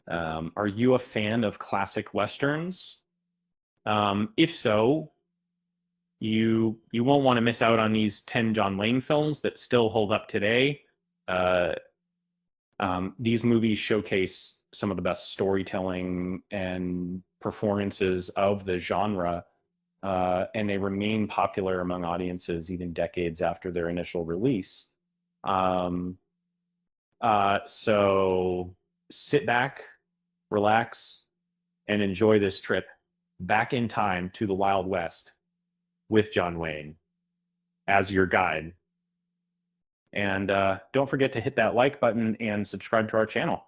Are you a fan of classic westerns? If so, you won't want to miss out on these 10 John Wayne films that still hold up today. Uh, these movies showcase some of the best storytelling and performances of the genre, and they remain popular among audiences even decades after their initial release. Um, so sit back, relax, and enjoy this trip back in time to the Wild West with John Wayne as your guide. And don't forget to hit that like button and subscribe to our channel.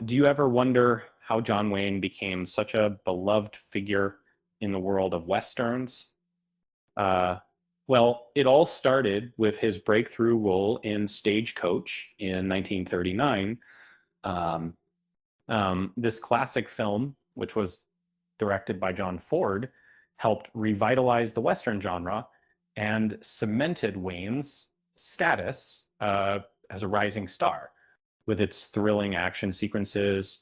Do you ever wonder how John Wayne became such a beloved figure in the world of Westerns? Uh, well, it all started with his breakthrough role in Stagecoach in 1939. Um, this classic film, which was directed by John Ford, helped revitalize the Western genre and cemented Wayne's status as a rising star with its thrilling action sequences,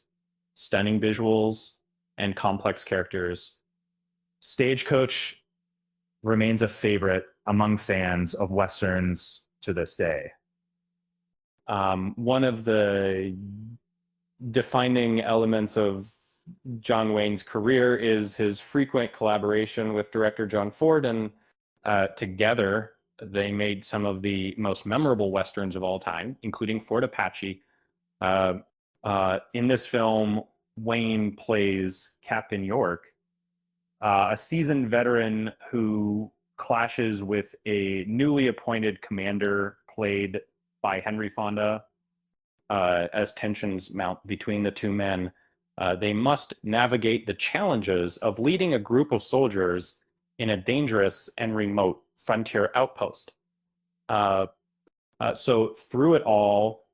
stunning visuals, and complex characters. Stagecoach remains a favorite among fans of Westerns to this day. One of the defining elements of John Wayne's career is his frequent collaboration with director John Ford, and together they made some of the most memorable Westerns of all time, including Fort Apache. Uh, in this film, Wayne plays Captain York, a seasoned veteran who clashes with a newly appointed commander played by Henry Fonda. As tensions mount between the two men, they must navigate the challenges of leading a group of soldiers in a dangerous and remote frontier outpost. Uh, so through it all,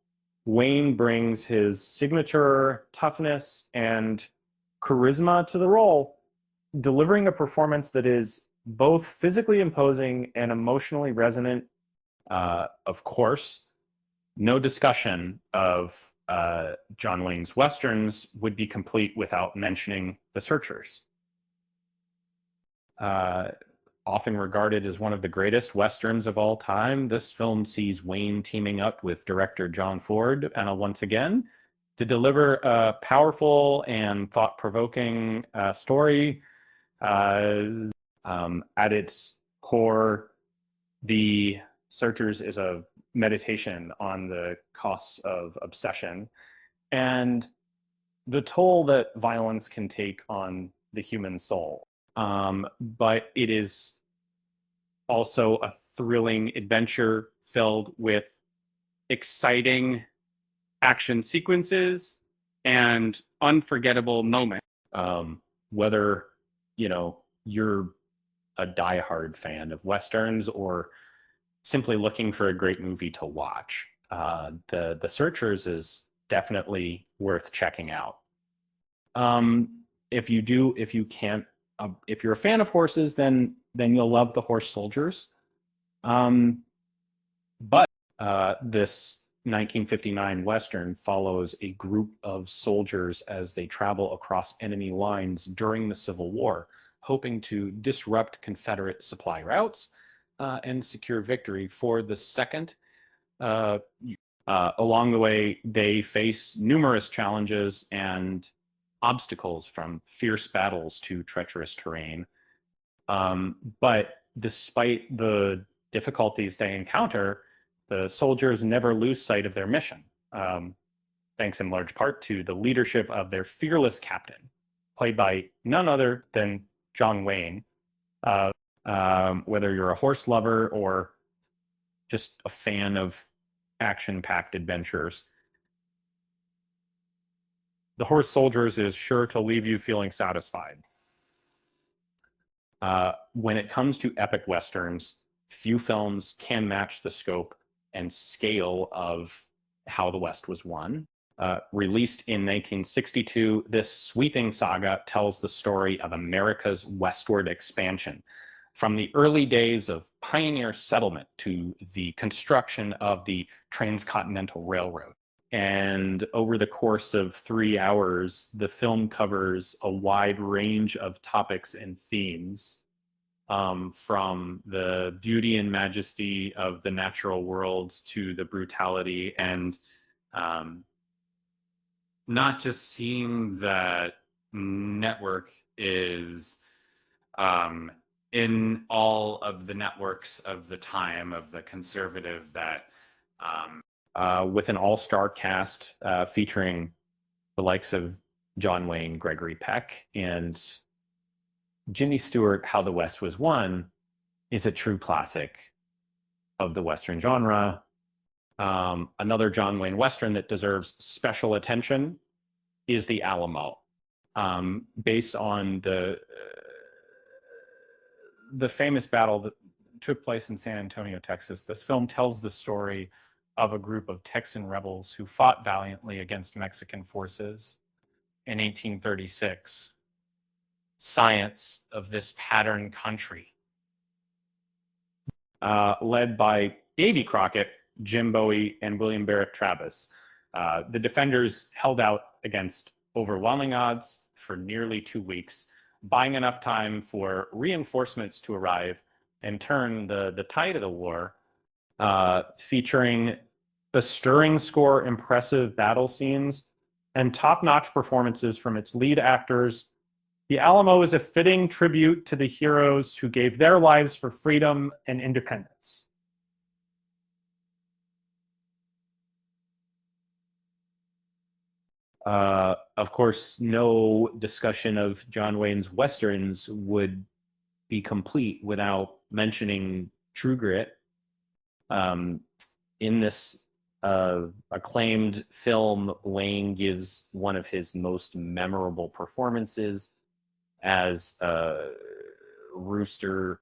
Wayne brings his signature toughness and charisma to the role, delivering a performance that is both physically imposing and emotionally resonant. Of course, no discussion of John Wayne's Westerns would be complete without mentioning The Searchers. Uh, Often regarded as one of the greatest Westerns of all time, this film sees Wayne teaming up with director John Ford once again to deliver a powerful and thought-provoking story. At its core, The Searchers is a meditation on the costs of obsession and the toll that violence can take on the human soul. But it is also a thrilling adventure filled with exciting action sequences and unforgettable moments. Whether you're a diehard fan of westerns or simply looking for a great movie to watch, the Searchers is definitely worth checking out. If you can't, if you're a fan of horses, then you'll love The Horse Soldiers. Um, but this 1959 Western follows a group of soldiers as they travel across enemy lines during the Civil War, hoping to disrupt Confederate supply routes and secure victory for the second. Uh, Along the way, they face numerous challenges and obstacles, from fierce battles to treacherous terrain. But despite the difficulties they encounter, the soldiers never lose sight of their mission, thanks in large part to the leadership of their fearless captain, played by none other than John Wayne. Uh, Whether you're a horse lover or just a fan of action-packed adventures, The Horse Soldiers is sure to leave you feeling satisfied. When it comes to epic westerns, few films can match the scope and scale of How the West Was Won. Released in 1962, this sweeping saga tells the story of America's westward expansion, from the early days of pioneer settlement to the construction of the Transcontinental Railroad. And over the course of 3 hours, the film covers a wide range of topics and themes, from the beauty and majesty of the natural worlds to the brutality and um, not just seeing that network is um, in all of the networks of the time of the conservative that with an all-star cast featuring the likes of John Wayne, Gregory Peck, and Jimmy Stewart, How the West Was Won is a true classic of the Western genre. Another John Wayne Western that deserves special attention is The Alamo, based on the famous battle that took place in San Antonio, Texas. This film tells the story of a group of Texan rebels who fought valiantly against Mexican forces in 1836. Science of this pattern country, led by Davy Crockett, Jim Bowie, and William Barrett Travis. The defenders held out against overwhelming odds for nearly 2 weeks, buying enough time for reinforcements to arrive and turn the tide of the war, featuring a stirring score, impressive battle scenes, and top-notch performances from its lead actors. The Alamo is a fitting tribute to the heroes who gave their lives for freedom and independence. Of course, no discussion of John Wayne's Westerns would be complete without mentioning True Grit. Um, in this acclaimed film, Wayne gives one of his most memorable performances as Rooster